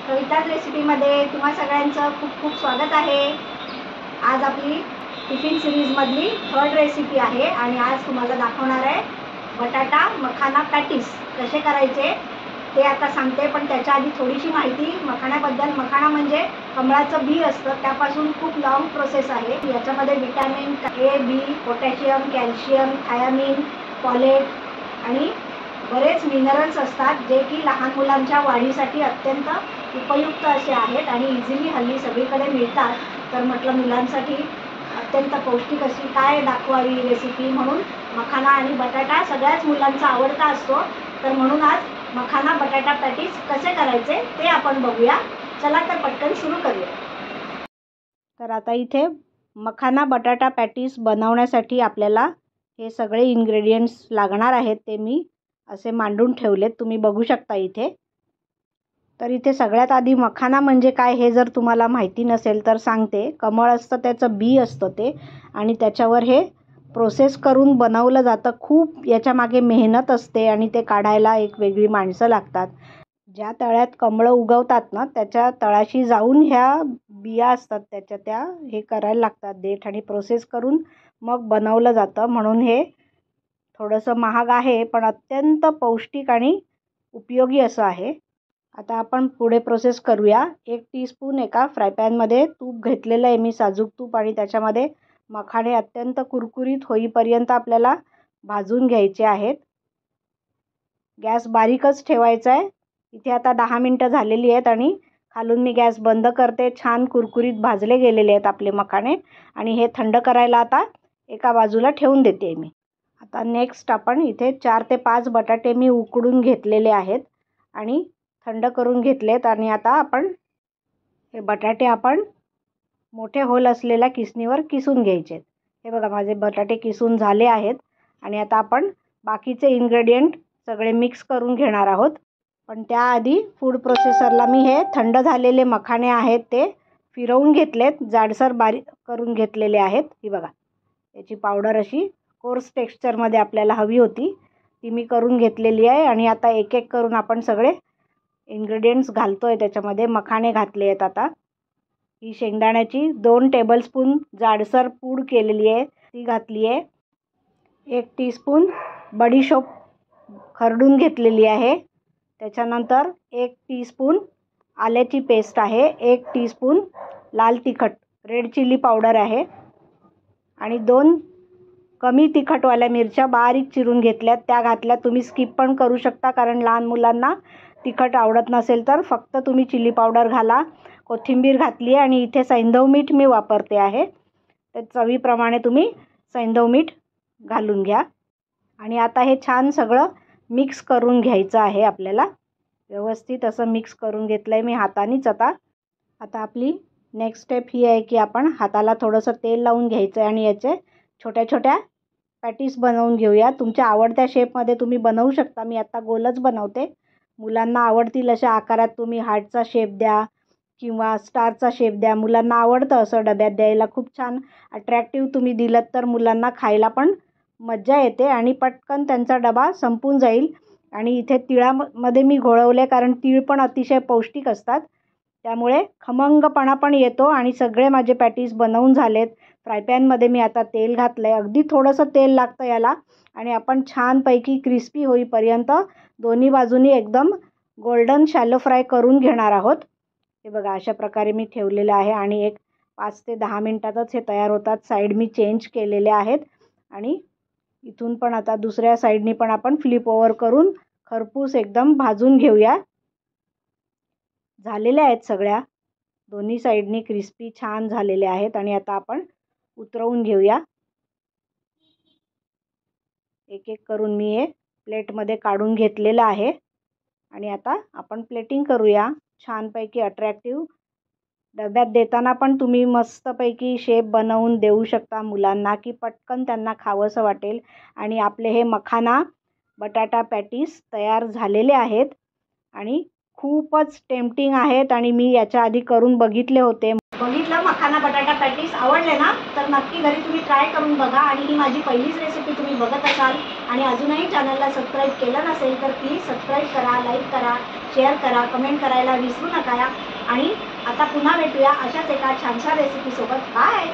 कविताज रेसिपीमध्ये तुम्हा सगळ्यांचं खूप खूप स्वागत आहे। आज आपली टिफिन सिरीजमधली 3rd रेसिपी आहे आणि आज तुम्हाला दाखवणार आहे बटाटा मखाना पॅटीस कसे करायचे ते आता सांगते। पण त्याच्या आधी थोडीशी माहिती मखाण्याबद्दल। मखाना म्हणजे कमळाचं बी असतं, त्यापासून खूप लॉंग प्रोसेस आहे। याच्यामध्ये vitamin A, B, potassium, calcium, thiamine, folate आणि बरेच मिनरल्स असतात, जे की लहान मुलांच्या वाढीसाठी अत्यंत उपयुक्त असे आहेत आणि इझिली हल्ली सगळीकडे मिळतात। तर म्हटलं मुलांसाठी अत्यंत पौष्टिक अशी काय दाखवावी रेसिपी, म्हणून मखाना आणि बटाटा सगळ्याच मुलांचा आवडता असतो। तर म्हणून आज मखाना बटाटा पॅटीस कसे करायचे ते आपण बघूया। चला तर पटकन सुरू करूया। तर आता इथे मखाना बटाटा पॅटीस बनवण्यासाठी आपल्याला हे सगळे इन्ग्रेडियंट्स लागणार आहेत, ते मी असे मांडून ठेवलेत, तुम्ही बघू शकता इथे। तर इथे सगळ्यात आधी मखाना म्हणजे काय हे जर तुम्हाला माहिती नसेल तर सांगते। कमळ असतं, त्याचं बी असतं ते, आणि त्याच्यावर हे प्रोसेस करून बनवलं जातं। खूप याच्या मागे मेहनत असते आणि ते काढायला एक वेगळी माणसं लागतात। ज्या तळ्यात कमळं उगवतात ना, त्याच्या तळाशी जाऊन ह्या बिया असतात त्याच्या, त्या हे करायला लागतात देठ, आणि प्रोसेस करून मग बनवलं जातं। म्हणून हे थोडंसं महाग आहे, पण अत्यंत पौष्टिक आणि उपयोगी असं आहे। आता आपण पुढे प्रोसेस करूया। 1 टीस्पून एका फ्रायपॅनमध्ये तूप घेतलेलं आहे मी, साजूक तूप, आणि त्याच्यामध्ये मखाणे अत्यंत कुरकुरीत होईपर्यंत आपल्याला भाजून घ्यायचे आहेत। गॅस बारीकच ठेवायचा आहे। इथे आता 10 मिनटं झालेली आहेत आणि खालून मी गॅस बंद करते। छान कुरकुरीत भाजले गेलेले आहेत आपले मखाणे, आणि हे थंड करायला आता एका बाजूला ठेवून देते मी। आता नेक्स्ट आपण इथे 4 ते 5 बटाटे मी उकडून घेतलेले आहेत आणि थंड करून घेतलेत, आणि आता आपण हे बटाटे मोठे होल असलेल्या किसणीवर किसून घ्यायचे। हे बघा, माझे बटाटे किसून झाले आहेत आणि आता आपण बाकीचे इन्ग्रेडियंट सगळे मिक्स करून घेणार आहोत। पण त्याआधी फूड प्रोसेसरला मी हे थंड झालेले मखाणे आहेत ते फिरवून घेतलेत, जाडसर बारीक करून घेतलेले आहेत। ही बघा, याची पावडर अशी कोर्स टेक्स्चरमध्ये आपल्याला हवी होती, ती मी करून घेतलेली आहे। आणि आता एक एक करून आपण सगळे इन्ग्रेडियंट्स घालतोय त्याच्यामध्ये। मखाणे घातले आहेत आता। ही शेंगदाण्याची 2 टेबलस्पून जाडसर पूड केलेली आहे ती घातली आहे। 1 टीस्पून बडीशोप खरडून घेतलेली आहे। त्याच्यानंतर 1 टीस्पून आल्याची पेस्ट आहे। 1 टीस्पून लाल तिखट रेड चिली पावडर आहे, आणि 2 कमी तिखटवाल्या मिरच्या बारीक चिरून घेतल्यात, त्या घातल्या। तुम्ही स्किप पण करू शकता, कारण लहान मुलांना तिखट आवडत नसेल तर फक्त तुम्ही चिली पावडर घाला। कोथिंबीर घातली आहे, आणि इथे सैंधव मीठ मी वापरते आहे, तर चवीप्रमाणे तुम्ही सैंधव मीठ घालून घ्या। आणि आता हे छान सगळं मिक्स करून घ्यायचं आहे आपल्याला। व्यवस्थित असं मिक्स करून घेतलं आहे मी हातानेच। आता आपली नेक्स्ट स्टेप ही आहे की आपण हाताला थोडंसं तेल लावून घ्यायचं आहे आणि याचे छोट्या छोट्या पॅटीस बनवून घेऊया। तुमच्या आवडत्या शेपमध्ये तुम्ही बनवू शकता। मी आता गोलच बनवते। मुलांना आवडतील अशा आकारात तुम्ही हार्टचा शेप द्या किंवा स्टारचा शेप द्या। मुलांना आवडतं असं डब्यात द्यायला, खूप छान अट्रॅक्टिव्ह तुम्ही दिलं तर मुलांना खायला पण मज्जा येते आणि पटकन त्यांचा डबा संपून जाईल। आणि इथे तिळामध्ये मी घोळवले, कारण तीळ पण अतिशय पौष्टिक असतात, त्यामुळे खमंगपणा पण येतो। आणि सगळे माझे पॅटीस बनवून झालेत। फ्रायपॅनमध्ये मी आता तेल घातलं आहे, अगदी थोडंसं तेल लागतं याला, आणि आपण छानपैकी क्रिस्पी होईपर्यंत दोन्ही बाजूनी एकदम गोल्डन शॅलो फ्राय करून घेणार आहोत। हे बघा, अशा प्रकारे मी ठेवलेलं आहे, आणि एक 5 ते 10 मिनटातच हे तयार होतात। साईड मी चेंज केलेले आहेत, आणि इथून पण आता दुसऱ्या साईडनी पण आपण फ्लिप ओव्हर करून खरपूस एकदम भाजून घेऊया। झालेल्या आहेत सगळ्या, दोन्ही साईडनी क्रिस्पी छान झालेले आहेत, आणि आता आपण उतरवून घेऊया। एक एक करून मी हे प्लेटमध्ये काढून घेतलेलं आहे, आणि आता आपण प्लेटिंग करूया छानपैकी अट्रॅक्टिव्ह। डब्यात देताना पण तुम्ही मस्तपैकी शेप बनवून देऊ शकता मुलांना, की पटकन त्यांना खावंसं वाटेल। आणि आपले हे मखाना बटाटा पॅटीस तयार झालेले आहेत, आणि खूपच टेम्पटिंग आहेत, आणि मी याच्या आधी करून बघितले होते। बघितलं मखाना बटाटा पॅटीस आवडले ना, तर नक्की घरी तुम्ही ट्राय करून बघा. आणि ही माझी पहिलीच रेसिपी तुम्ही बघत असाल आणि अजूनही चॅनलला सबस्क्राईब केलं नसेल तर प्लीज सबस्क्राईब करा, लाईक करा, शेअर करा, कमेंट करायला विसरू नका. आणि आता पुन्हा भेटूया अशाच एका छानशा रेसिपीसोबत. बाय.